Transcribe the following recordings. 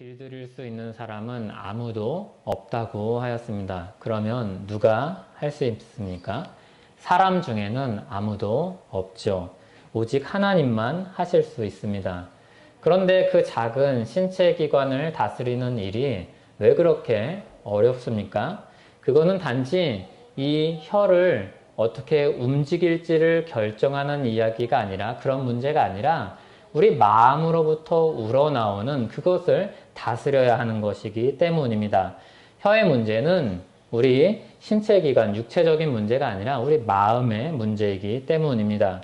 길들일 수 있는 사람은 아무도 없다고 하였습니다. 그러면 누가 할 수 있습니까? 사람 중에는 아무도 없죠. 오직 하나님만 하실 수 있습니다. 그런데 그 작은 신체 기관을 다스리는 일이 왜 그렇게 어렵습니까? 그거는 단지 이 혀를 어떻게 움직일지를 결정하는 이야기가 아니라, 그런 문제가 아니라 우리 마음으로부터 우러나오는 그것을 다스려야 하는 것이기 때문입니다. 혀의 문제는 우리 신체기관, 육체적인 문제가 아니라 우리 마음의 문제이기 때문입니다.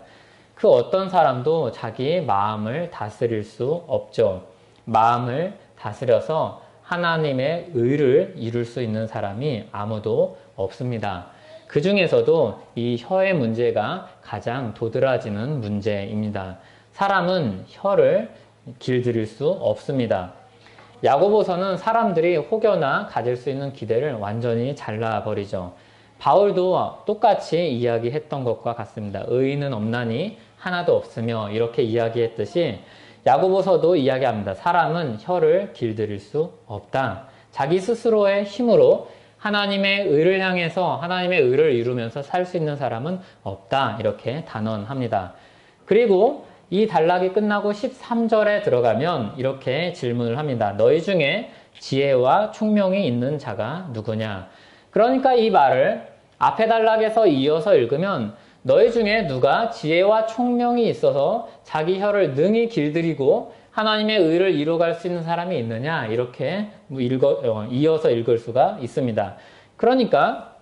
그 어떤 사람도 자기 마음을 다스릴 수 없죠. 마음을 다스려서 하나님의 의를 이룰 수 있는 사람이 아무도 없습니다. 그 중에서도 이 혀의 문제가 가장 도드라지는 문제입니다. 사람은 혀를 길들일 수 없습니다. 야고보서는 사람들이 혹여나 가질 수 있는 기대를 완전히 잘라버리죠. 바울도 똑같이 이야기했던 것과 같습니다. 의인은 없나니 하나도 없으며 이렇게 이야기했듯이 야고보서도 이야기합니다. 사람은 혀를 길들일 수 없다. 자기 스스로의 힘으로 하나님의 의를 향해서 하나님의 의를 이루면서 살 수 있는 사람은 없다. 이렇게 단언합니다. 그리고 이 단락이 끝나고 13절에 들어가면 이렇게 질문을 합니다. 너희 중에 지혜와 총명이 있는 자가 누구냐? 그러니까 이 말을 앞에 단락에서 이어서 읽으면 너희 중에 누가 지혜와 총명이 있어서 자기 혀를 능히 길들이고 하나님의 의를 이루어갈 수 있는 사람이 있느냐? 이렇게 이어서 읽을 수가 있습니다. 그러니까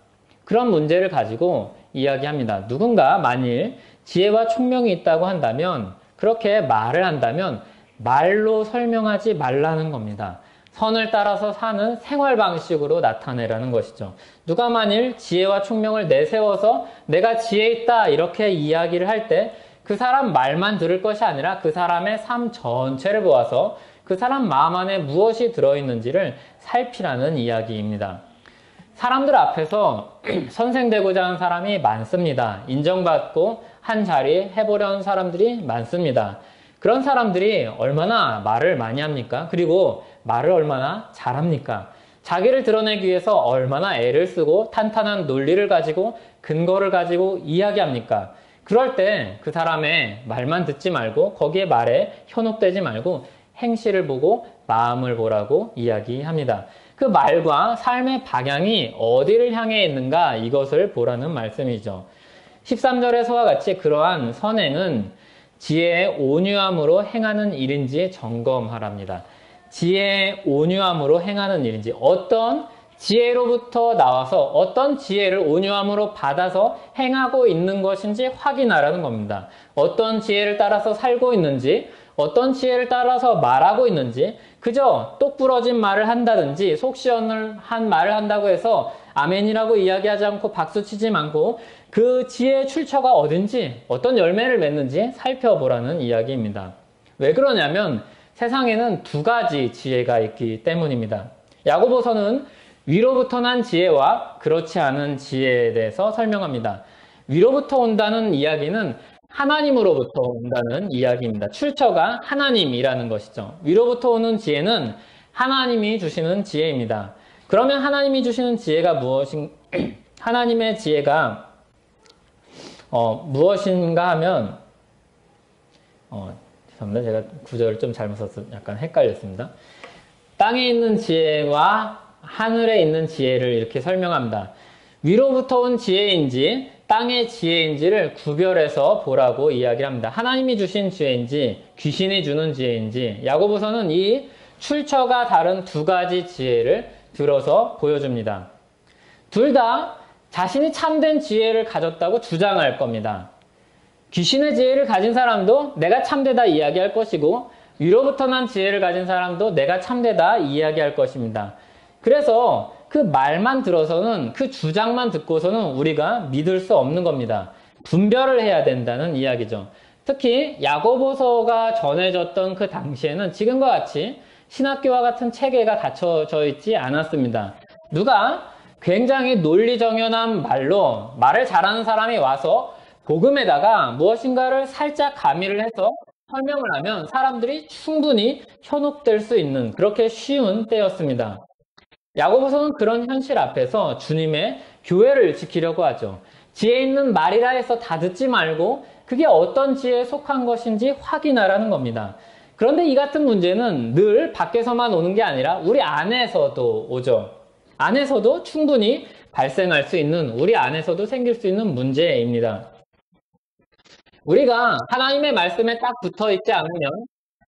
그런 문제를 가지고 이야기합니다. 누군가 만일 지혜와 총명이 있다고 한다면, 그렇게 말을 한다면 말로 설명하지 말라는 겁니다. 선을 따라서 사는 생활 방식으로 나타내라는 것이죠. 누가 만일 지혜와 총명을 내세워서 내가 지혜 있다 이렇게 이야기를 할 때 그 사람 말만 들을 것이 아니라 그 사람의 삶 전체를 보아서 그 사람 마음 안에 무엇이 들어있는지를 살피라는 이야기입니다. 사람들 앞에서 선생되고자 하는 사람이 많습니다. 인정받고 한 자리에 해보려는 사람들이 많습니다. 그런 사람들이 얼마나 말을 많이 합니까? 그리고 말을 얼마나 잘합니까? 자기를 드러내기 위해서 얼마나 애를 쓰고 탄탄한 논리를 가지고 근거를 가지고 이야기합니까? 그럴 때 그 사람의 말만 듣지 말고 거기에 말에 현혹되지 말고 행실을 보고 마음을 보라고 이야기합니다. 그 말과 삶의 방향이 어디를 향해 있는가, 이것을 보라는 말씀이죠. 13절에서와 같이 그러한 선행은 지혜의 온유함으로 행하는 일인지 점검하랍니다. 지혜의 온유함으로 행하는 일인지, 어떤 지혜로부터 나와서 어떤 지혜를 온유함으로 받아서 행하고 있는 것인지 확인하라는 겁니다. 어떤 지혜를 따라서 살고 있는지, 어떤 지혜를 따라서 말하고 있는지, 그저 똑부러진 말을 한다든지 속 시원한 말을 한다고 해서 아멘이라고 이야기하지 않고 박수치지 않고 그 지혜의 출처가 어딘지, 어떤 열매를 맺는지 살펴보라는 이야기입니다. 왜 그러냐면 세상에는 두 가지 지혜가 있기 때문입니다. 야고보서는 위로부터 난 지혜와 그렇지 않은 지혜에 대해서 설명합니다. 위로부터 온다는 이야기는 하나님으로부터 온다는 이야기입니다. 출처가 하나님이라는 것이죠. 위로부터 오는 지혜는 하나님이 주시는 지혜입니다. 그러면 하나님이 주시는 지혜가 하나님의 지혜가 무엇인가 하면, 죄송합니다. 제가 구절을 좀 잘못 써서 약간 헷갈렸습니다. 땅에 있는 지혜와 하늘에 있는 지혜를 이렇게 설명합니다. 위로부터 온 지혜인지 땅의 지혜인지를 구별해서 보라고 이야기를 합니다. 하나님이 주신 지혜인지 귀신이 주는 지혜인지, 야고보서는 이 출처가 다른 두 가지 지혜를 들어서 보여줍니다. 둘 다 자신이 참된 지혜를 가졌다고 주장할 겁니다. 귀신의 지혜를 가진 사람도 내가 참되다 이야기할 것이고, 위로부터 난 지혜를 가진 사람도 내가 참되다 이야기할 것입니다. 그래서 그 말만 들어서는, 그 주장만 듣고서는 우리가 믿을 수 없는 겁니다. 분별을 해야 된다는 이야기죠. 특히 야고보서가 전해졌던 그 당시에는 지금과 같이 신학교와 같은 체계가 갖춰져 있지 않았습니다. 누가 굉장히 논리정연한 말을 잘하는 사람이 와서 복음에다가 무엇인가를 살짝 가미를 해서 설명을 하면 사람들이 충분히 현혹될 수 있는 그렇게 쉬운 때였습니다. 야고보서는 그런 현실 앞에서 주님의 교회를 지키려고 하죠. 지혜 있는 말이라 해서 다 듣지 말고 그게 어떤 지혜에 속한 것인지 확인하라는 겁니다. 그런데 이 같은 문제는 늘 밖에서만 오는 게 아니라 우리 안에서도 오죠. 안에서도 충분히 발생할 수 있는, 우리 안에서도 생길 수 있는 문제입니다. 우리가 하나님의 말씀에 딱 붙어 있지 않으면,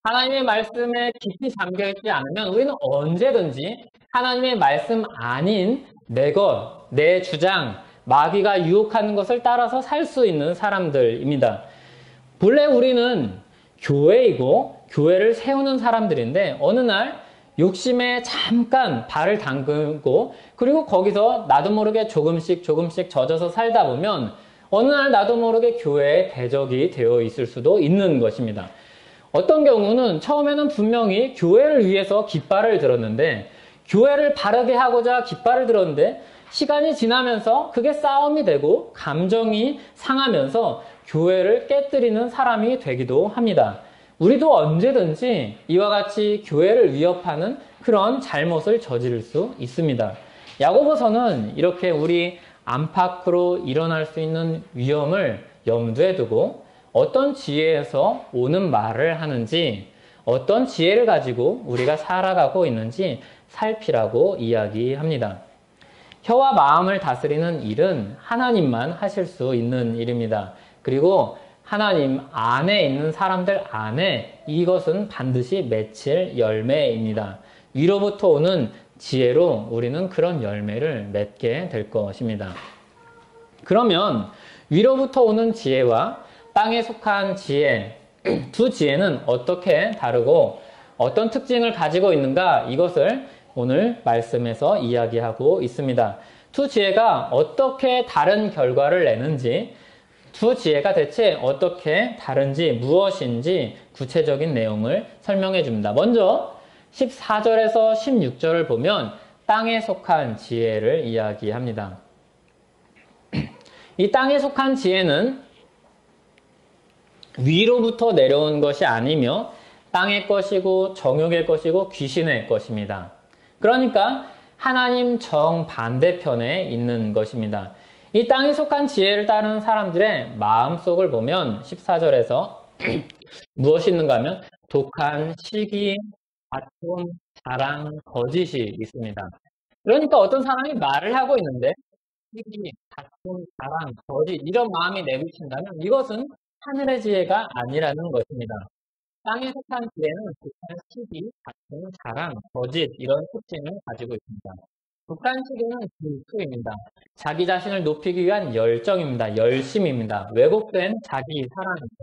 하나님의 말씀에 깊이 잠겨 있지 않으면 우리는 언제든지 하나님의 말씀 아닌 내 것, 내 주장, 마귀가 유혹하는 것을 따라서 살 수 있는 사람들입니다. 본래 우리는 교회이고 교회를 세우는 사람들인데 어느 날 욕심에 잠깐 발을 담그고 그리고 거기서 나도 모르게 조금씩 젖어서 살다 보면 어느 날 나도 모르게 교회의 대적이 되어 있을 수도 있는 것입니다. 어떤 경우는 처음에는 분명히 교회를 위해서 깃발을 들었는데 교회를 바르게 하고자 깃발을 들었는데 시간이 지나면서 그게 싸움이 되고 감정이 상하면서 교회를 깨뜨리는 사람이 되기도 합니다. 우리도 언제든지 이와 같이 교회를 위협하는 그런 잘못을 저지를 수 있습니다. 야고보서는 이렇게 우리 안팎으로 일어날 수 있는 위험을 염두에 두고 어떤 지혜에서 오는 말을 하는지 어떤 지혜를 가지고 우리가 살아가고 있는지 살피라고 이야기합니다. 혀와 마음을 다스리는 일은 하나님만 하실 수 있는 일입니다. 그리고 하나님 안에 있는 사람들 안에 이것은 반드시 맺힐 열매입니다. 위로부터 오는 지혜로 우리는 그런 열매를 맺게 될 것입니다. 그러면 위로부터 오는 지혜와 땅에 속한 지혜, 두 지혜는 어떻게 다르고 어떤 특징을 가지고 있는가, 이것을 오늘 말씀에서 이야기하고 있습니다. 두 지혜가 어떻게 다른 결과를 내는지, 두 지혜가 대체 어떻게 다른지, 무엇인지 구체적인 내용을 설명해 줍니다. 먼저 14절에서 16절을 보면 땅에 속한 지혜를 이야기합니다. 이 땅에 속한 지혜는 위로부터 내려온 것이 아니며 땅의 것이고 정욕의 것이고 귀신의 것입니다. 그러니까 하나님 정반대편에 있는 것입니다. 이 땅에 속한 지혜를 따르는 사람들의 마음속을 보면 14절에서 무엇이 있는가 하면 독한 시기, 다툼, 자랑, 거짓이 있습니다. 그러니까 어떤 사람이 말을 하고 있는데 시기, 다툼, 자랑, 거짓 이런 마음이 내비친다면 이것은 하늘의 지혜가 아니라는 것입니다. 땅에 속한 지혜는 독한 시기, 다툼, 자랑, 거짓 이런 특징을 가지고 있습니다. 독한 시기는 질투입니다. 자기 자신을 높이기 위한 열정입니다. 열심입니다. 왜곡된 자기 사랑입니다.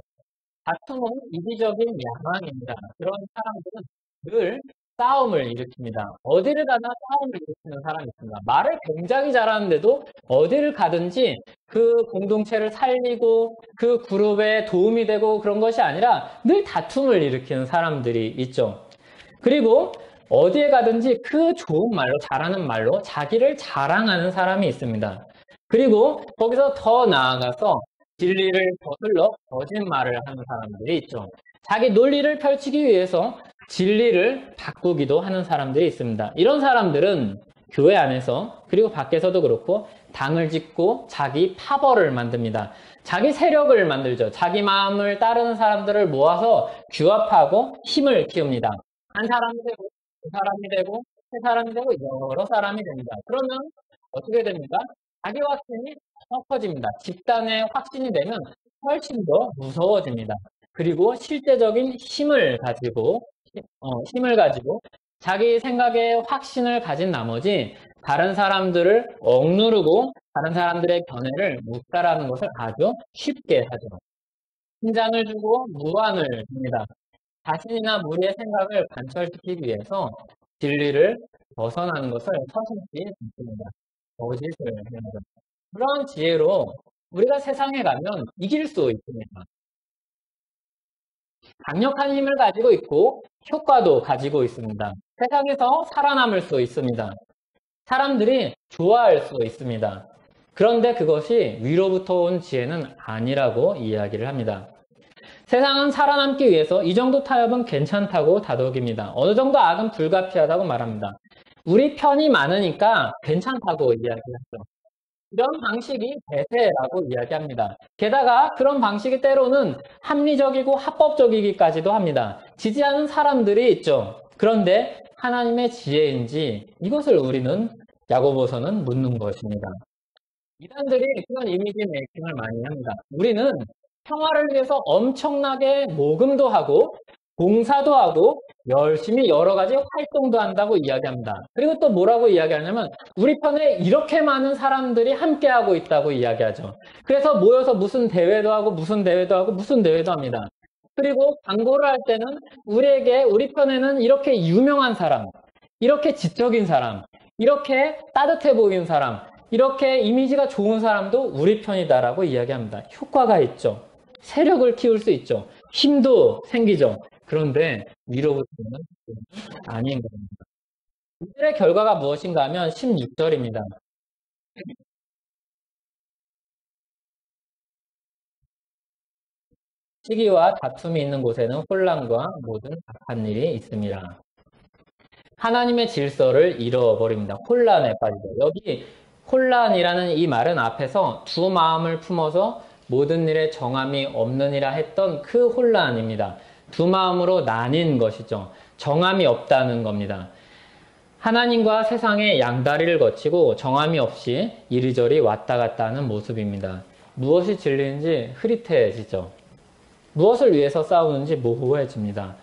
다툼은 이기적인 야망입니다. 그런 사람들은 늘 싸움을 일으킵니다. 어디를 가나 싸움을 일으키는 사람이 있습니다. 말을 굉장히 잘하는데도 어디를 가든지 그 공동체를 살리고 그 그룹에 도움이 되고 그런 것이 아니라 늘 다툼을 일으키는 사람들이 있죠. 그리고 어디에 가든지 그 좋은 말로, 잘하는 말로 자기를 자랑하는 사람이 있습니다. 그리고 거기서 더 나아가서 진리를 거슬러 거짓말을 하는 사람들이 있죠. 자기 논리를 펼치기 위해서 진리를 바꾸기도 하는 사람들이 있습니다. 이런 사람들은 교회 안에서 그리고 밖에서도 그렇고 당을 짓고 자기 파벌을 만듭니다. 자기 세력을 만들죠. 자기 마음을 따르는 사람들을 모아서 규합하고 힘을 키웁니다. 한 사람이 되고 두 사람이 되고 세 사람이 되고 여러 사람이 됩니다. 그러면 어떻게 됩니까? 자기 확신이 더 커집니다. 집단의 확신이 되면 훨씬 더 무서워집니다. 그리고 실제적인 힘을 가지고 자기 생각에 확신을 가진 나머지 다른 사람들을 억누르고 다른 사람들의 견해를 묵살하는 것을 아주 쉽게 하죠. 신장을 주고 무안을 줍니다. 자신이나 무리의 생각을 관철시키기 위해서 진리를 벗어나는 것을 서슴지 않습니다. 거짓을 해야 하죠. 그런 지혜로 우리가 세상에 가면 이길 수 있습니다. 강력한 힘을 가지고 있고 효과도 가지고 있습니다. 세상에서 살아남을 수 있습니다. 사람들이 좋아할 수 있습니다. 그런데 그것이 위로부터 온 지혜는 아니라고 이야기를 합니다. 세상은 살아남기 위해서 이 정도 타협은 괜찮다고 다독입니다. 어느 정도 악은 불가피하다고 말합니다. 우리 편이 많으니까 괜찮다고 이야기하죠. 이런 방식이 대세라고 이야기합니다. 게다가 그런 방식이 때로는 합리적이고 합법적이기까지도 합니다. 지지하는 사람들이 있죠. 그런데 하나님의 지혜인지 이것을 우리는 야고보서는 묻는 것입니다. 이단들이 그런 이미지 메이킹을 많이 합니다. 우리는 평화를 위해서 엄청나게 모금도 하고 봉사도 하고 열심히 여러 가지 활동도 한다고 이야기합니다. 그리고 또 뭐라고 이야기하냐면 우리 편에 이렇게 많은 사람들이 함께하고 있다고 이야기하죠. 그래서 모여서 무슨 대회도 하고 무슨 대회도 하고 무슨 대회도 합니다. 그리고 광고를 할 때는 우리 편에는 이렇게 유명한 사람, 이렇게 지적인 사람, 이렇게 따뜻해 보이는 사람, 이렇게 이미지가 좋은 사람도 우리 편이다라고 이야기합니다. 효과가 있죠. 세력을 키울 수 있죠. 힘도 생기죠. 그런데 위로부터는 아닌 겁니다. 이들의 결과가 무엇인가 하면 16절입니다. 시기와 다툼이 있는 곳에는 혼란과 모든 악한 일이 있습니다. 하나님의 질서를 잃어버립니다. 혼란에 빠지죠. 여기 혼란이라는 이 말은 앞에서 두 마음을 품어서 모든 일에 정함이 없느니라 했던 그 혼란입니다. 두 마음으로 나뉜 것이죠. 정함이 없다는 겁니다. 하나님과 세상의 양다리를 거치고 정함이 없이 이리저리 왔다 갔다 하는 모습입니다. 무엇이 진리인지 흐릿해지죠. 무엇을 위해서 싸우는지 모호해집니다.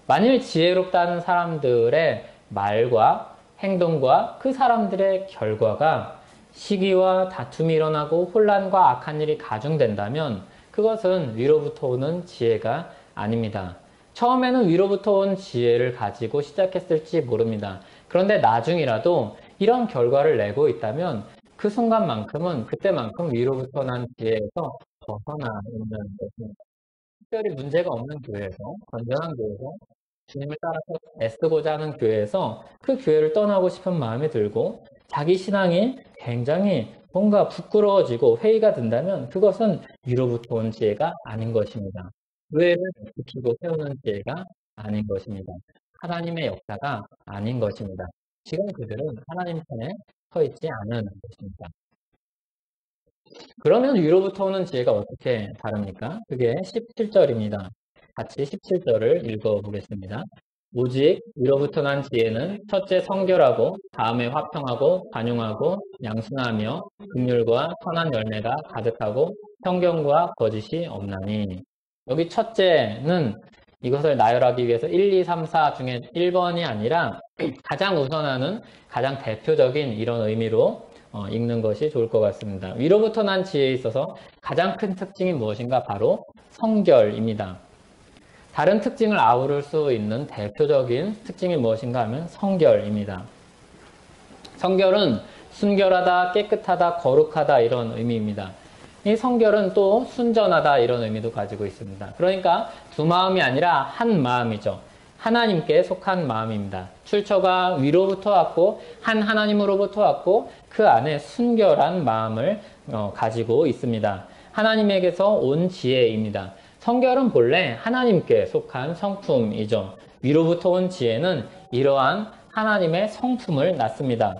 만일 지혜롭다는 사람들의 말과 행동과 그 사람들의 결과가 시기와 다툼이 일어나고 혼란과 악한 일이 가중된다면 그것은 위로부터 오는 지혜가 아닙니다. 처음에는 위로부터 온 지혜를 가지고 시작했을지 모릅니다. 그런데 나중이라도 이런 결과를 내고 있다면 그 순간만큼은 그때만큼 위로부터 난 지혜에서 벗어나 있는 것입니다. 특별히 문제가 없는 교회에서, 건전한 교회에서, 주님을 따라서 애쓰고자 하는 교회에서 그 교회를 떠나고 싶은 마음이 들고 자기 신앙이 굉장히 뭔가 부끄러워지고 회의가 든다면 그것은 위로부터 온 지혜가 아닌 것입니다. 교회를 지키고 세우는 지혜가 아닌 것입니다. 하나님의 역사가 아닌 것입니다. 지금 그들은 하나님 편에 서 있지 않은 것입니다. 그러면 위로부터 오는 지혜가 어떻게 다릅니까? 그게 17절입니다. 같이 17절을 읽어보겠습니다. 오직 위로부터 난 지혜는 첫째 성결하고 다음에 화평하고 관용하고 양순하며 긍휼과 선한 열매가 가득하고 편견과 거짓이 없나니. 여기 첫째는 이것을 나열하기 위해서 1, 2, 3, 4 중에 1번이 아니라 가장 우선하는 가장 대표적인 이런 의미로 읽는 것이 좋을 것 같습니다. 위로부터 난 지혜에 있어서 가장 큰 특징이 무엇인가? 바로 성결입니다. 다른 특징을 아우를 수 있는 대표적인 특징이 무엇인가 하면 성결입니다. 성결은 순결하다, 깨끗하다, 거룩하다 이런 의미입니다. 이 성결은 또 순전하다 이런 의미도 가지고 있습니다. 그러니까 두 마음이 아니라 한 마음이죠. 하나님께 속한 마음입니다. 출처가 위로부터 왔고 한 하나님으로부터 왔고 그 안에 순결한 마음을 가지고 있습니다. 하나님에게서 온 지혜입니다. 성결은 본래 하나님께 속한 성품이죠. 위로부터 온 지혜는 이러한 하나님의 성품을 낳습니다.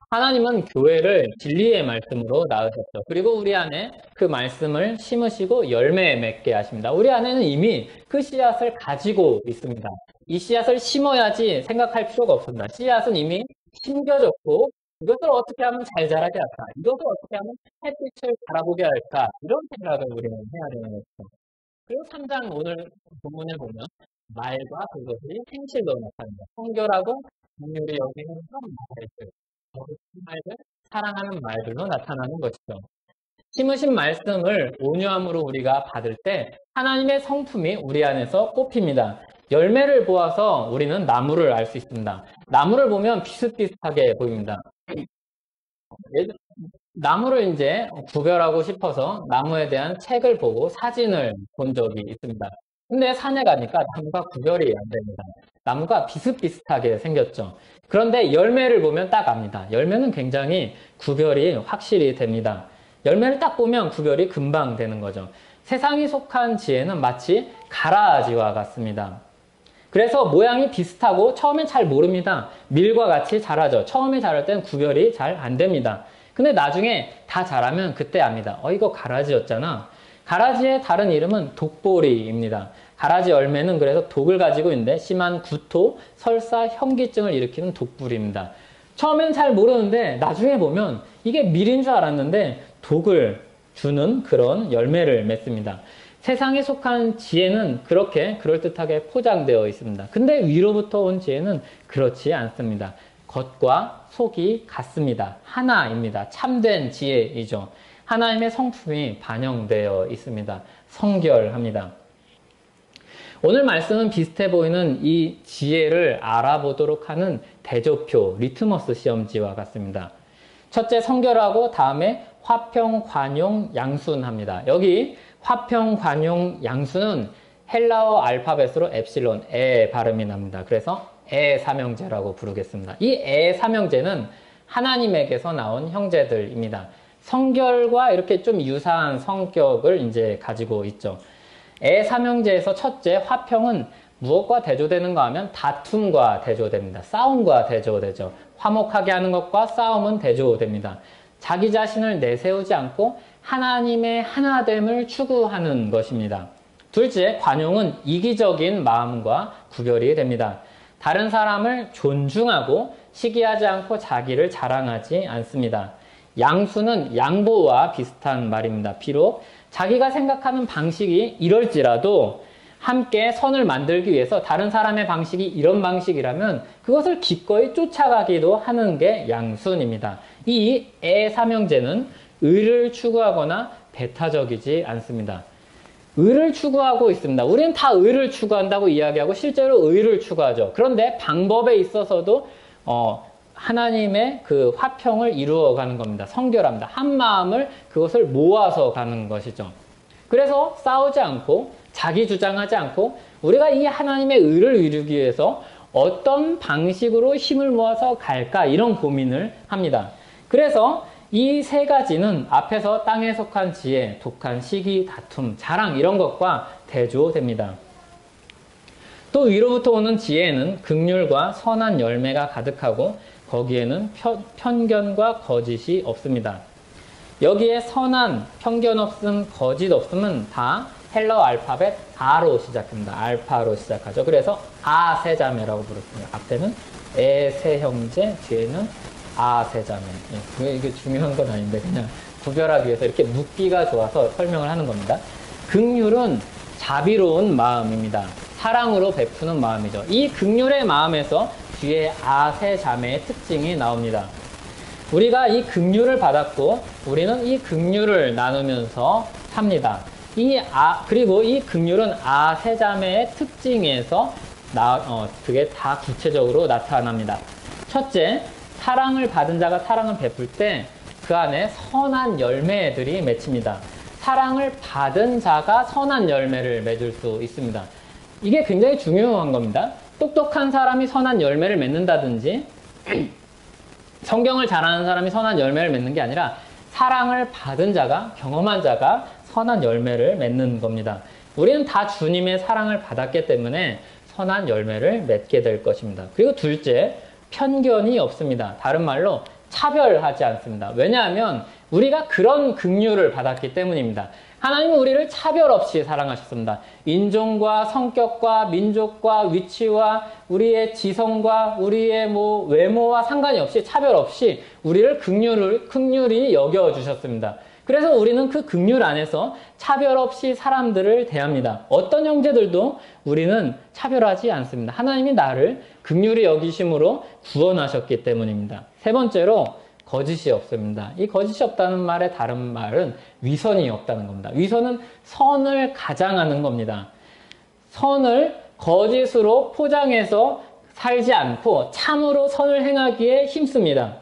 하나님은 교회를 진리의 말씀으로 낳으셨죠. 그리고 우리 안에 그 말씀을 심으시고 열매 맺게 하십니다. 우리 안에는 이미 그 씨앗을 가지고 있습니다. 이 씨앗을 심어야지 생각할 필요가 없습니다. 씨앗은 이미 심겨졌고 이것을 어떻게 하면 잘 자라게 할까? 이것을 어떻게 하면 햇빛을 바라보게 할까? 이런 생각을 우리는 해야 되는 것이죠. 그리고 3장 오늘 본문을 보면 말과 그것이 행실로 나타납니다. 성결하고 긍휼이 여기는 그런 말들, 말들, 사랑하는 말들로 나타나는 것이죠. 심으신 말씀을 온유함으로 우리가 받을 때 하나님의 성품이 우리 안에서 꽃핍니다. 열매를 보아서 우리는 나무를 알 수 있습니다. 나무를 보면 비슷비슷하게 보입니다. 나무를 이제 구별하고 싶어서 나무에 대한 책을 보고 사진을 본 적이 있습니다. 근데 산에 가니까 나무가 구별이 안 됩니다. 나무가 비슷비슷하게 생겼죠. 그런데 열매를 보면 딱 압니다. 열매는 굉장히 구별이 확실히 됩니다. 열매를 딱 보면 구별이 금방 되는 거죠. 세상이 속한 지혜는 마치 가라지와 같습니다. 그래서 모양이 비슷하고 처음엔 잘 모릅니다. 밀과 같이 자라죠. 처음에 자랄 때는 구별이 잘 안 됩니다. 근데 나중에 다 자라면 그때 압니다. 이거 가라지였잖아. 가라지의 다른 이름은 독보리입니다. 가라지 열매는 그래서 독을 가지고 있는데 심한 구토, 설사, 현기증을 일으키는 독불입니다. 처음에는 잘 모르는데 나중에 보면 이게 밀인 줄 알았는데 독을 주는 그런 열매를 맺습니다. 세상에 속한 지혜는 그렇게 그럴듯하게 포장되어 있습니다. 근데 위로부터 온 지혜는 그렇지 않습니다. 겉과 속이 같습니다. 하나입니다. 참된 지혜이죠. 하나님의 성품이 반영되어 있습니다. 성결합니다. 오늘 말씀은 비슷해 보이는 이 지혜를 알아보도록 하는 대조표, 리트머스 시험지와 같습니다. 첫째 성결하고 다음에 화평, 관용, 양순합니다. 여기 화평, 관용, 양순은 헬라어 알파벳으로 엡실론, 에 발음이 납니다. 그래서 에 삼형제라고 부르겠습니다. 이 에 삼형제는 하나님에게서 나온 형제들입니다. 성결과 이렇게 좀 유사한 성격을 이제 가지고 있죠. 에 삼형제에서 첫째 화평은 무엇과 대조되는가 하면 다툼과 대조됩니다. 싸움과 대조되죠. 화목하게 하는 것과 싸움은 대조됩니다. 자기 자신을 내세우지 않고 하나님의 하나됨을 추구하는 것입니다. 둘째, 관용은 이기적인 마음과 구별이 됩니다. 다른 사람을 존중하고 시기하지 않고 자기를 자랑하지 않습니다. 양수는 양보와 비슷한 말입니다. 비록 자기가 생각하는 방식이 이럴지라도 함께 선을 만들기 위해서 다른 사람의 방식이 이런 방식이라면 그것을 기꺼이 쫓아가기도 하는 게 양순입니다. 이 애 삼형제는 의를 추구하거나 배타적이지 않습니다. 의를 추구하고 있습니다. 우리는 다 의를 추구한다고 이야기하고 실제로 의를 추구하죠. 그런데 방법에 있어서도 하나님의 그 화평을 이루어가는 겁니다. 성결합니다. 한 마음을 그것을 모아서 가는 것이죠. 그래서 싸우지 않고 자기 주장하지 않고 우리가 이 하나님의 의를 이루기 위해서 어떤 방식으로 힘을 모아서 갈까 이런 고민을 합니다. 그래서 이 세 가지는 앞에서 땅에 속한 지혜, 독한 시기, 다툼, 자랑 이런 것과 대조됩니다. 또 위로부터 오는 지혜는 긍휼과 선한 열매가 가득하고 거기에는 편견과 거짓이 없습니다. 여기에 선한, 편견 없음, 거짓 없음은 다 헬러 알파벳 R로 시작합니다. 알파로 시작하죠. 그래서 아세자매라고 부릅니다. 앞에는 에세형제, 뒤에는 아세자매. 이게 중요한 건 아닌데 그냥 구별하기 위해서 이렇게 묻기가 좋아서 설명을 하는 겁니다. 긍휼은 자비로운 마음입니다. 사랑으로 베푸는 마음이죠. 이 긍휼의 마음에서 뒤에 아세자매의 특징이 나옵니다. 우리가 이 긍휼을 받았고 우리는 이 긍휼을 나누면서 삽니다. 그리고 이 긍휼은 아세자매의 특징에서 그게 다 구체적으로 나타납니다. 첫째, 사랑을 받은 자가 사랑을 베풀 때 그 안에 선한 열매들이 맺힙니다. 사랑을 받은 자가 선한 열매를 맺을 수 있습니다. 이게 굉장히 중요한 겁니다. 똑똑한 사람이 선한 열매를 맺는다든지 성경을 잘하는 사람이 선한 열매를 맺는 게 아니라 사랑을 받은 자가, 경험한 자가 선한 열매를 맺는 겁니다. 우리는 다 주님의 사랑을 받았기 때문에 선한 열매를 맺게 될 것입니다. 그리고 둘째, 편견이 없습니다. 다른 말로 차별하지 않습니다. 왜냐하면 우리가 그런 긍휼을 받았기 때문입니다. 하나님은 우리를 차별 없이 사랑하셨습니다. 인종과 성격과 민족과 위치와 우리의 지성과 우리의 외모와 상관이 없이 차별 없이 우리를 긍휼히 여겨주셨습니다. 그래서 우리는 그 긍휼 안에서 차별 없이 사람들을 대합니다. 어떤 형제들도 우리는 차별하지 않습니다. 하나님이 나를 긍휼히 여기심으로 구원하셨기 때문입니다. 세 번째로 거짓이 없습니다. 이 거짓이 없다는 말의 다른 말은 위선이 없다는 겁니다. 위선은 선을 가장하는 겁니다. 선을 거짓으로 포장해서 살지 않고 참으로 선을 행하기에 힘씁니다.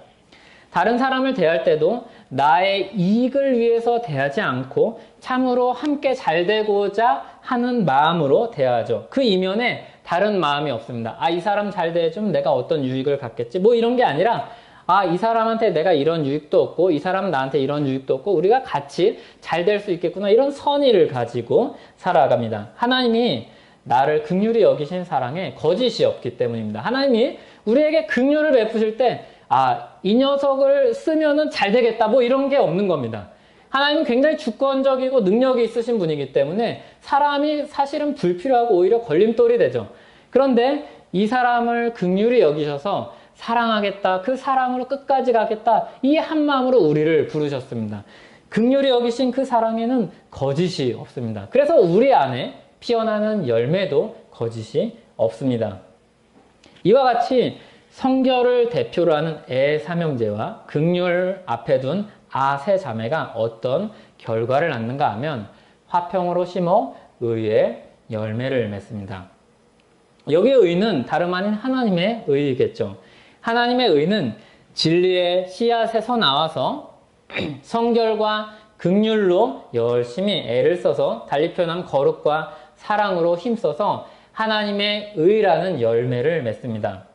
다른 사람을 대할 때도 나의 이익을 위해서 대하지 않고 참으로 함께 잘 되고자 하는 마음으로 대하죠. 그 이면에 다른 마음이 없습니다. 이 사람 잘 대해주면 내가 어떤 유익을 갖겠지. 이런 게 아니라 이 사람한테 내가 이런 유익도 얻고 이 사람은 나한테 이런 유익도 얻고 우리가 같이 잘 될 수 있겠구나 이런 선의를 가지고 살아갑니다. 하나님이 나를 긍휼히 여기신 사랑에 거짓이 없기 때문입니다. 하나님이 우리에게 긍휼을 베푸실 때 이 녀석을 쓰면은 잘 되겠다 뭐 이런 게 없는 겁니다. 하나님은 굉장히 주권적이고 능력이 있으신 분이기 때문에 사람이 사실은 불필요하고 오히려 걸림돌이 되죠. 그런데 이 사람을 긍휼히 여기셔서 사랑하겠다, 그 사랑으로 끝까지 가겠다, 이 한마음으로 우리를 부르셨습니다. 긍휼히 여기신 그 사랑에는 거짓이 없습니다. 그래서 우리 안에 피어나는 열매도 거짓이 없습니다. 이와 같이 성결을 대표로 하는 애삼형제와 긍휼 앞에 둔 세 자매가 어떤 결과를 낳는가 하면 화평으로 심어 의의 열매를 맺습니다. 여기의 의는 다름 아닌 하나님의 의이겠죠. 하나님의 의는 진리의 씨앗에서 나와서 성결과 긍휼로 열심히 애를 써서 달리 표현하면 거룩과 사랑으로 힘써서 하나님의 의라는 열매를 맺습니다.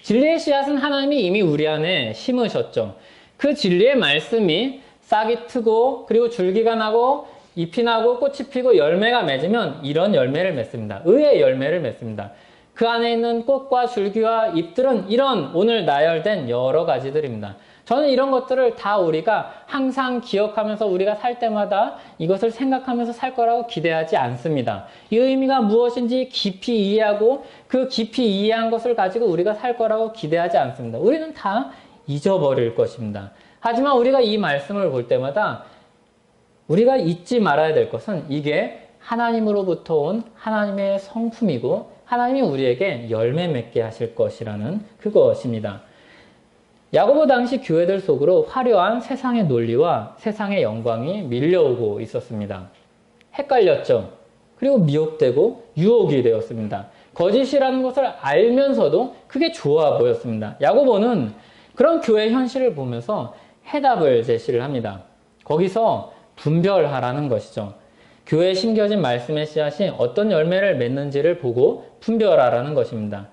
진리의 씨앗은 하나님이 이미 우리 안에 심으셨죠. 그 진리의 말씀이 싹이 트고 그리고 줄기가 나고 잎이 나고 꽃이 피고 열매가 맺으면 이런 열매를 맺습니다. 의의 열매를 맺습니다. 그 안에 있는 꽃과 줄기와 잎들은 이런 오늘 나열된 여러 가지들입니다. 저는 이런 것들을 다 우리가 항상 기억하면서 우리가 살 때마다 이것을 생각하면서 살 거라고 기대하지 않습니다. 이 의미가 무엇인지 깊이 이해하고 그 깊이 이해한 것을 가지고 우리가 살 거라고 기대하지 않습니다. 우리는 다 잊어버릴 것입니다. 하지만 우리가 이 말씀을 볼 때마다 우리가 잊지 말아야 될 것은 이게 하나님으로부터 온 하나님의 성품이고 하나님이 우리에게 열매 맺게 하실 것이라는 그것입니다. 야고보 당시 교회들 속으로 화려한 세상의 논리와 세상의 영광이 밀려오고 있었습니다. 헷갈렸죠. 그리고 미혹되고 유혹이 되었습니다. 거짓이라는 것을 알면서도 그게 좋아 보였습니다. 야고보는 그런 교회 현실을 보면서 해답을 제시를 합니다. 거기서 분별하라는 것이죠. 교회에 심겨진 말씀의 씨앗이 어떤 열매를 맺는지를 보고 분별하라는 것입니다.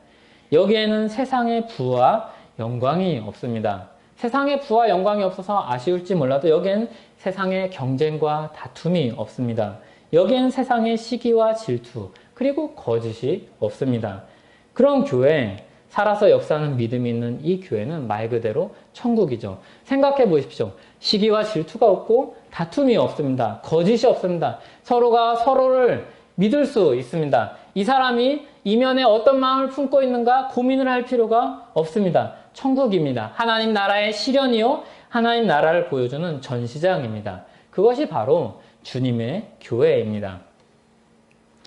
여기에는 세상의 부와 영광이 없습니다. 세상의 부와 영광이 없어서 아쉬울지 몰라도 여기에는 세상의 경쟁과 다툼이 없습니다. 여기에는 세상의 시기와 질투 그리고 거짓이 없습니다. 그런 교회, 살아서 역사하는 믿음이 있는 이 교회는 말 그대로 천국이죠. 생각해 보십시오. 시기와 질투가 없고 다툼이 없습니다. 거짓이 없습니다. 서로가 서로를 믿을 수 있습니다. 이 사람이 이면에 어떤 마음을 품고 있는가 고민을 할 필요가 없습니다. 천국입니다. 하나님 나라의 실현이요. 하나님 나라를 보여주는 전시장입니다. 그것이 바로 주님의 교회입니다.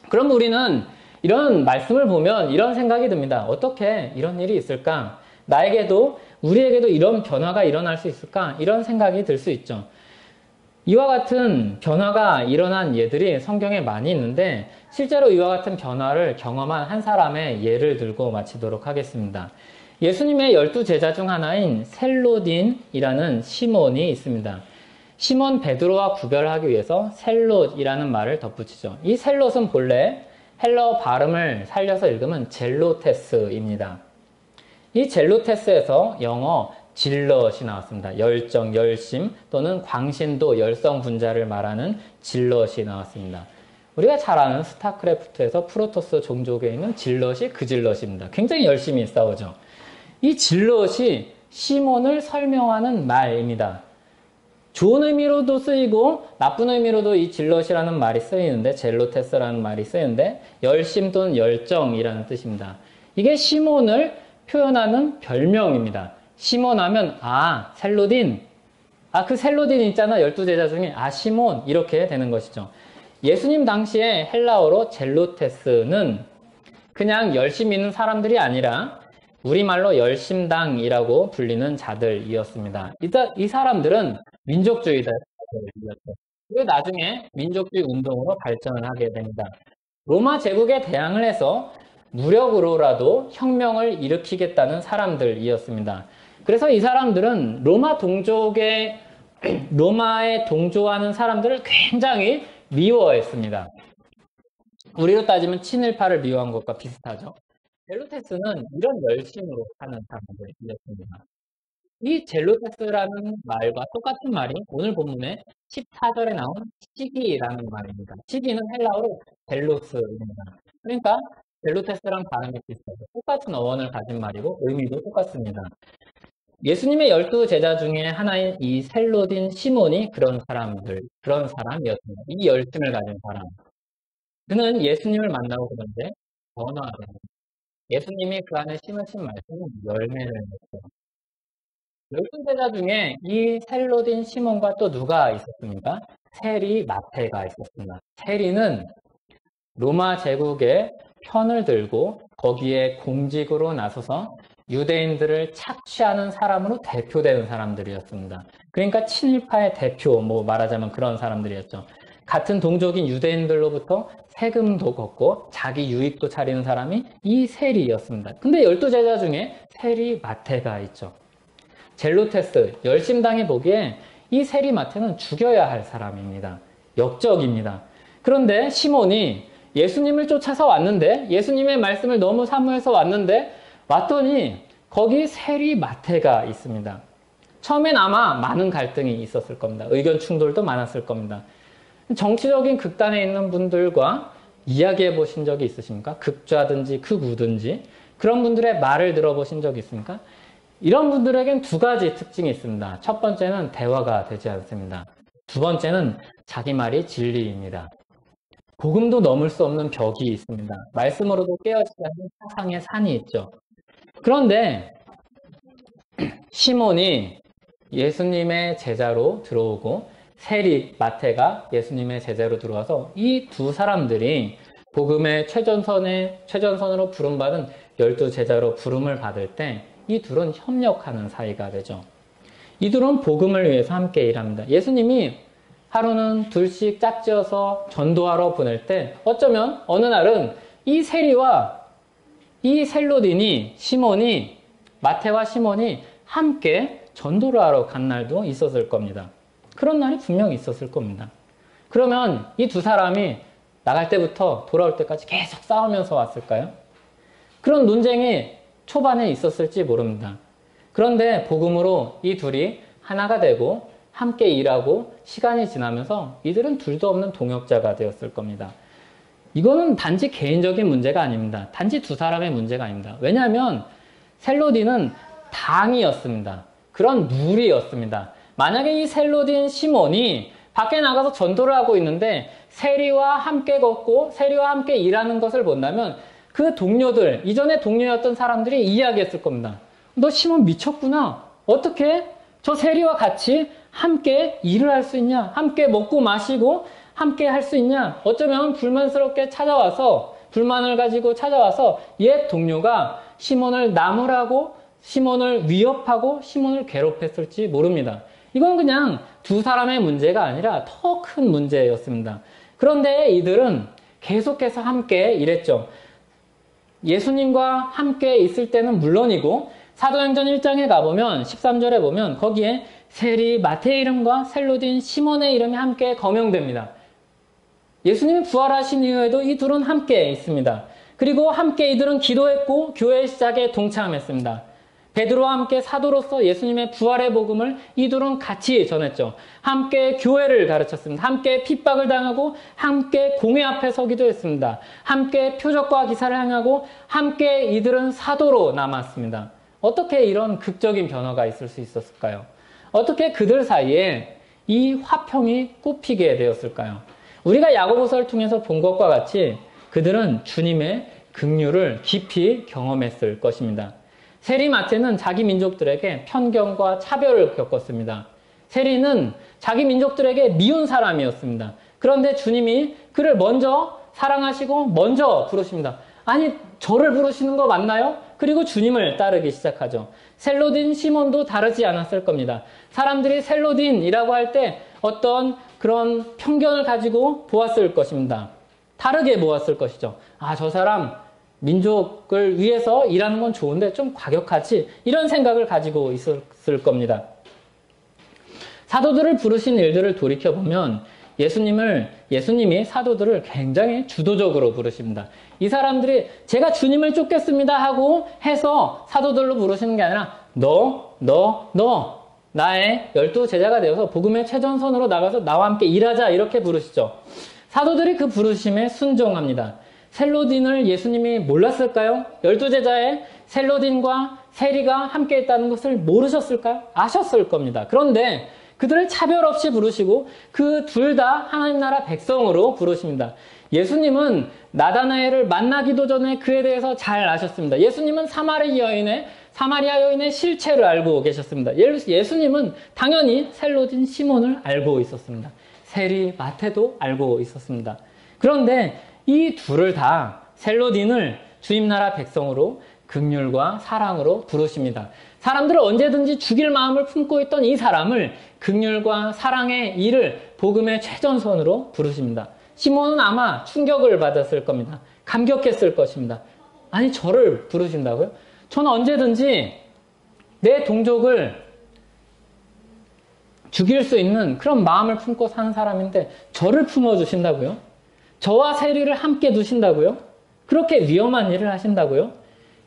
그럼 우리는 이런 말씀을 보면 이런 생각이 듭니다. 어떻게 이런 일이 있을까? 나에게도 우리에게도 이런 변화가 일어날 수 있을까? 이런 생각이 들 수 있죠. 이와 같은 변화가 일어난 예들이 성경에 많이 있는데 실제로 이와 같은 변화를 경험한 한 사람의 예를 들고 마치도록 하겠습니다. 예수님의 12제자 중 하나인 셀롯인이라는 시몬이 있습니다. 시몬 베드로와 구별하기 위해서 셀롯이라는 말을 덧붙이죠. 이 셀롯은 본래 헬러 발음을 살려서 읽으면 젤로테스입니다. 이 젤로테스에서 영어 질럿이 나왔습니다. 열정, 열심 또는 광신도, 열성 분자를 말하는 질럿이 나왔습니다. 우리가 잘 아는 스타크래프트에서 프로토스 종족에 있는 질럿이 그 질럿입니다. 굉장히 열심히 싸우죠. 이 질럿이 시몬을 설명하는 말입니다. 좋은 의미로도 쓰이고 나쁜 의미로도 이 질럿이라는 말이 쓰이는데 젤로테스라는 말이 쓰이는데 열심 또는 열정이라는 뜻입니다. 이게 시몬을 표현하는 별명입니다. 시몬 하면 셀로딘 그 셀로딘 있잖아 12제자 중에 시몬 이렇게 되는 것이죠. 예수님 당시에 헬라어로 젤로테스는 그냥 열심히 있는 사람들이 아니라 우리말로 열심당이라고 불리는 자들이었습니다. 이 사람들은 민족주의자들이었죠. 그리고 나중에 민족주의 운동으로 발전을 하게 됩니다. 로마 제국에 대항을 해서 무력으로라도 혁명을 일으키겠다는 사람들이었습니다. 그래서 이 사람들은 로마에 동조하는 사람들을 굉장히 미워했습니다. 우리로 따지면 친일파를 미워한 것과 비슷하죠. 젤로테스는 이런 열심으로 사는 사람들이었습니다. 이 젤로테스라는 말과 똑같은 말이 오늘 본문에 14절에 나온 시기라는 말입니다. 시기는 헬라어로 델로스입니다. 그러니까 젤로테스랑 발음이 비슷해서 똑같은 어원을 가진 말이고 의미도 똑같습니다. 예수님의 12제자 중에 하나인 이 셀로딘 시몬이 그런 사람이었습니다. 이 열심을 가진 사람. 그는 예수님을 만나고 그런데 변화하더라. 예수님이 그 안에 심으신 말씀은 열매를 맺어요. 12제자 중에 이 셀로딘 시몬과 또 누가 있었습니까? 세리 마태가 있었습니다. 세리는 로마 제국의 편을 들고 거기에 공직으로 나서서 유대인들을 착취하는 사람으로 대표되는 사람들이었습니다. 그러니까 친일파의 대표, 말하자면 그런 사람들이었죠. 같은 동족인 유대인들로부터 세금도 걷고 자기 유익도 차리는 사람이 이 세리였습니다. 근데 12제자 중에 세리 마태가 있죠. 젤로테스, 열심당이 보기에 이 세리 마태는 죽여야 할 사람입니다. 역적입니다. 그런데 시몬이 예수님을 쫓아서 왔는데, 예수님의 말씀을 너무 사모해서 왔더니 거기 세리 마태가 있습니다. 처음엔 아마 많은 갈등이 있었을 겁니다. 의견 충돌도 많았을 겁니다. 정치적인 극단에 있는 분들과 이야기해 보신 적이 있으십니까? 극좌든지 극우든지 그런 분들의 말을 들어보신 적이 있습니까? 이런 분들에겐 두 가지 특징이 있습니다. 첫 번째는 대화가 되지 않습니다. 두 번째는 자기 말이 진리입니다. 복음도 넘을 수 없는 벽이 있습니다. 말씀으로도 깨어지지 않는 사상의 산이 있죠. 그런데 시몬이 예수님의 제자로 들어오고 세리 마태가 예수님의 제자로 들어와서 이 두 사람들이 복음의 최전선으로 부름받은 12제자로 부름을 받을 때 이 둘은 협력하는 사이가 되죠. 이 둘은 복음을 위해서 함께 일합니다. 예수님이 하루는 둘씩 짝지어서 전도하러 보낼 때 어쩌면 어느 날은 이 세리와 이 셀로딘이 마태와 시몬이 함께 전도를 하러 간 날도 있었을 겁니다. 그런 날이 분명히 있었을 겁니다. 그러면 이 두 사람이 나갈 때부터 돌아올 때까지 계속 싸우면서 왔을까요? 그런 논쟁이 초반에 있었을지 모릅니다. 그런데 복음으로 이 둘이 하나가 되고 함께 일하고 시간이 지나면서 이들은 둘도 없는 동역자가 되었을 겁니다. 이거는 단지 개인적인 문제가 아닙니다. 단지 두 사람의 문제가 아닙니다. 왜냐하면 셀로딘은 당이었습니다. 그런 무리였습니다. 만약에 이 셀로딘 시몬이 밖에 나가서 전도를 하고 있는데 세리와 함께 걷고 세리와 함께 일하는 것을 본다면 그 동료들, 이전에 동료였던 사람들이 이야기했을 겁니다. 너 시몬 미쳤구나. 어떻게 저 세리와 같이 함께 일을 할 수 있냐? 함께 먹고 마시고 함께 할 수 있냐? 어쩌면 불만스럽게 불만을 가지고 찾아와서 옛 동료가 시몬을 나무라고 시몬을 위협하고 시몬을 괴롭혔을지 모릅니다. 이건 그냥 두 사람의 문제가 아니라 더 큰 문제였습니다. 그런데 이들은 계속해서 함께 일했죠. 예수님과 함께 있을 때는 물론이고 사도행전 1장에 가보면 13절에 보면 거기에 세리 마태의 이름과 셀로딘 시몬의 이름이 함께 거명됩니다. 예수님이 부활하신 이후에도 이 둘은 함께 있습니다. 그리고 함께 이들은 기도했고 교회 시작에 동참했습니다. 베드로와 함께 사도로서 예수님의 부활의 복음을 이둘은 같이 전했죠. 함께 교회를 가르쳤습니다. 함께 핍박을 당하고 함께 공회 앞에 서기도 했습니다. 함께 표적과 기사를 행하고 함께 이들은 사도로 남았습니다. 어떻게 이런 극적인 변화가 있을 수 있었을까요? 어떻게 그들 사이에 이 화평이 꽃피게 되었을까요? 우리가 야고보서를 통해서 본 것과 같이 그들은 주님의 긍휼을 깊이 경험했을 것입니다. 세리 마태는 자기 민족들에게 편견과 차별을 겪었습니다. 세리는 자기 민족들에게 미운 사람이었습니다. 그런데 주님이 그를 먼저 사랑하시고 먼저 부르십니다. 아니, 저를 부르시는 거 맞나요? 그리고 주님을 따르기 시작하죠. 셀로딘 시몬도 다르지 않았을 겁니다. 사람들이 셀로딘이라고 할 때 어떤 그런 편견을 가지고 보았을 것입니다. 다르게 보았을 것이죠. 아, 저 사람 민족을 위해서 일하는 건 좋은데 좀 과격하지, 이런 생각을 가지고 있었을 겁니다. 사도들을 부르신 일들을 돌이켜보면 예수님이 사도들을 굉장히 주도적으로 부르십니다. 이 사람들이 제가 주님을 쫓겠습니다 하고 해서 사도들로 부르시는 게 아니라 너 나의 12제자가 되어서 복음의 최전선으로 나가서 나와 함께 일하자 이렇게 부르시죠. 사도들이 그 부르심에 순종합니다. 셀로딘을 예수님이 몰랐을까요? 12제자의 셀로딘과 세리가 함께 있다는 것을 모르셨을까요? 아셨을 겁니다. 그런데 그들을 차별 없이 부르시고 그 둘 다 하나님 나라 백성으로 부르십니다. 예수님은 나다나엘을 만나기도 전에 그에 대해서 잘 아셨습니다. 예수님은 사마리아 여인의 실체를 알고 계셨습니다. 예수님은 당연히 셀로딘 시몬을 알고 있었습니다. 세리 마태도 알고 있었습니다. 그런데 이 둘을 다 셀로딘을 주님 나라 백성으로 긍휼과 사랑으로 부르십니다. 사람들을 언제든지 죽일 마음을 품고 있던 이 사람을 긍휼과 사랑의 일을 복음의 최전선으로 부르십니다. 시몬은 아마 충격을 받았을 겁니다. 감격했을 것입니다. 아니 저를 부르신다고요? 저는 언제든지 내 동족을 죽일 수 있는 그런 마음을 품고 사는 사람인데 저를 품어주신다고요? 저와 세리를 함께 두신다고요? 그렇게 위험한 일을 하신다고요?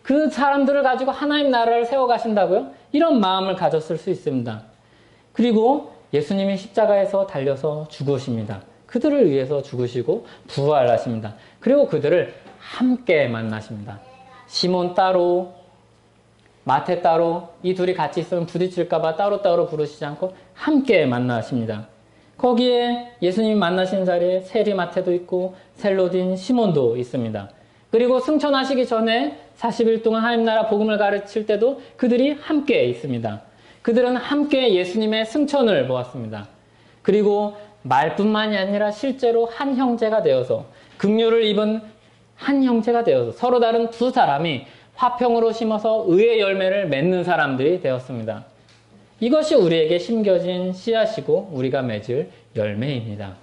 그 사람들을 가지고 하나님 나라를 세워가신다고요? 이런 마음을 가졌을 수 있습니다. 그리고 예수님이 십자가에서 달려서 죽으십니다. 그들을 위해서 죽으시고 부활하십니다. 그리고 그들을 함께 만나십니다. 시몬 따로, 마태 따로, 이 둘이 같이 있으면 부딪힐까봐 따로따로 부르시지 않고 함께 만나십니다. 거기에 예수님이 만나신 자리에 세리 마태도 있고 셀로딘 시몬도 있습니다. 그리고 승천하시기 전에 40일 동안 하나님 나라 복음을 가르칠 때도 그들이 함께 있습니다. 그들은 함께 예수님의 승천을 보았습니다. 그리고 말뿐만이 아니라 실제로 한 형제가 되어서 긍휼을 입은 한 형제가 되어서 서로 다른 두 사람이 화평으로 심어서 의의 열매를 맺는 사람들이 되었습니다. 이것이 우리에게 심겨진 씨앗이고 우리가 맺을 열매입니다.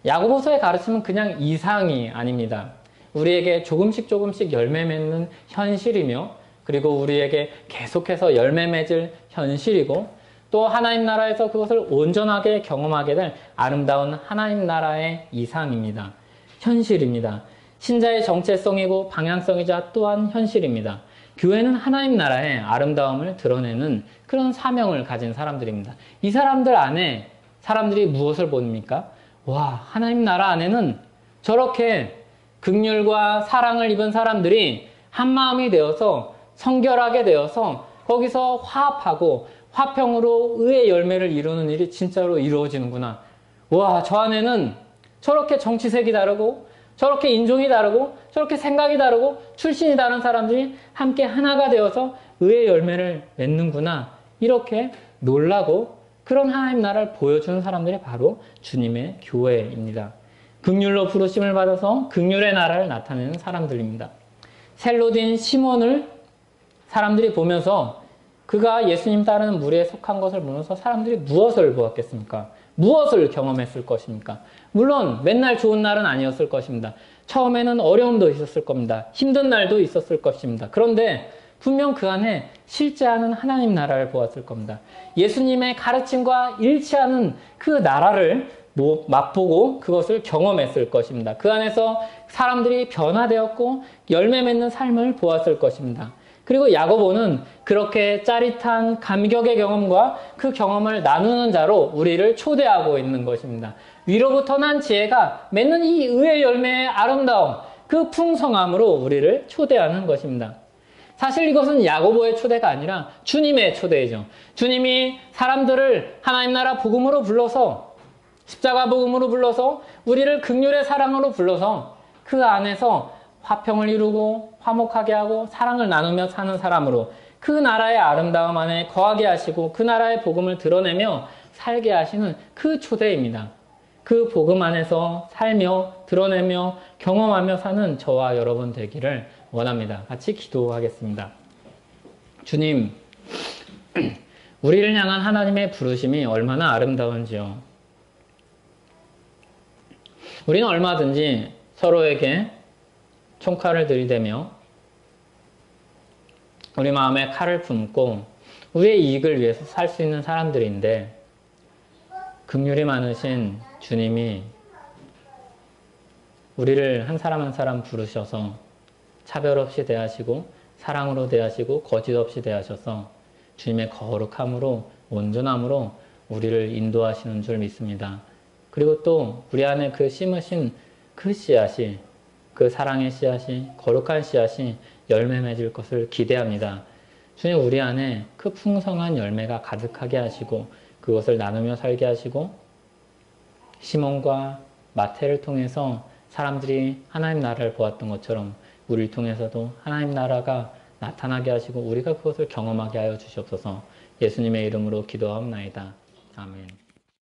야고보서의 가르침은 그냥 이상이 아닙니다. 우리에게 조금씩 열매 맺는 현실이며 그리고 우리에게 계속해서 열매 맺을 현실이고 또 하나님 나라에서 그것을 온전하게 경험하게 될 아름다운 하나님 나라의 이상입니다. 현실입니다. 신자의 정체성이고 방향성이자 또한 현실입니다. 교회는 하나님 나라의 아름다움을 드러내는 그런 사명을 가진 사람들입니다. 이 사람들 안에 사람들이 무엇을 봅니까? 와, 하나님 나라 안에는 저렇게 긍휼과 사랑을 입은 사람들이 한마음이 되어서 성결하게 되어서 거기서 화합하고 화평으로 의의 열매를 이루는 일이 진짜로 이루어지는구나. 와, 저 안에는 저렇게 정치색이 다르고 저렇게 인종이 다르고 저렇게 생각이 다르고 출신이 다른 사람들이 함께 하나가 되어서 의의 열매를 맺는구나. 이렇게 놀라고 그런 하나님 나라를 보여주는 사람들이 바로 주님의 교회입니다. 긍휼로 부르심을 받아서 긍휼의 나라를 나타내는 사람들입니다. 셀로딘 시몬을 사람들이 보면서 그가 예수님 따르는 무리에 속한 것을 보면서 사람들이 무엇을 보았겠습니까? 무엇을 경험했을 것입니까? 물론 맨날 좋은 날은 아니었을 것입니다. 처음에는 어려움도 있었을 겁니다. 힘든 날도 있었을 것입니다. 그런데 분명 그 안에 실제하는 하나님 나라를 보았을 겁니다. 예수님의 가르침과 일치하는 그 나라를 맛보고 그것을 경험했을 것입니다. 그 안에서 사람들이 변화되었고 열매 맺는 삶을 보았을 것입니다. 그리고 야고보는 그렇게 짜릿한 감격의 경험과 그 경험을 나누는 자로 우리를 초대하고 있는 것입니다. 위로부터 난 지혜가 맺는 이 의의 열매의 아름다움, 그 풍성함으로 우리를 초대하는 것입니다. 사실 이것은 야고보의 초대가 아니라 주님의 초대이죠. 주님이 사람들을 하나님 나라 복음으로 불러서 십자가 복음으로 불러서 우리를 긍휼의 사랑으로 불러서 그 안에서 화평을 이루고 화목하게 하고 사랑을 나누며 사는 사람으로 그 나라의 아름다움 안에 거하게 하시고 그 나라의 복음을 드러내며 살게 하시는 그 초대입니다. 그 복음 안에서 살며 드러내며 경험하며 사는 저와 여러분 되기를 원합니다. 같이 기도하겠습니다. 주님, 우리를 향한 하나님의 부르심이 얼마나 아름다운지요. 우리는 얼마든지 서로에게 총칼을 들이대며 우리 마음에 칼을 품고 우리의 이익을 위해서 살 수 있는 사람들인데 긍휼이 많으신 주님이 우리를 한 사람 한 사람 부르셔서 차별 없이 대하시고 사랑으로 대하시고 거짓 없이 대하셔서 주님의 거룩함으로 온전함으로 우리를 인도하시는 줄 믿습니다. 그리고 또 우리 안에 그 심으신 그 씨앗이, 그 사랑의 씨앗이, 거룩한 씨앗이 열매 맺을 것을 기대합니다. 주님 우리 안에 그 풍성한 열매가 가득하게 하시고 그것을 나누며 살게 하시고 시몬과 마태를 통해서 사람들이 하나님 나라를 보았던 것처럼 우리를 통해서도 하나님 나라가 나타나게 하시고 우리가 그것을 경험하게 하여 주시옵소서. 예수님의 이름으로 기도하옵나이다. 아멘.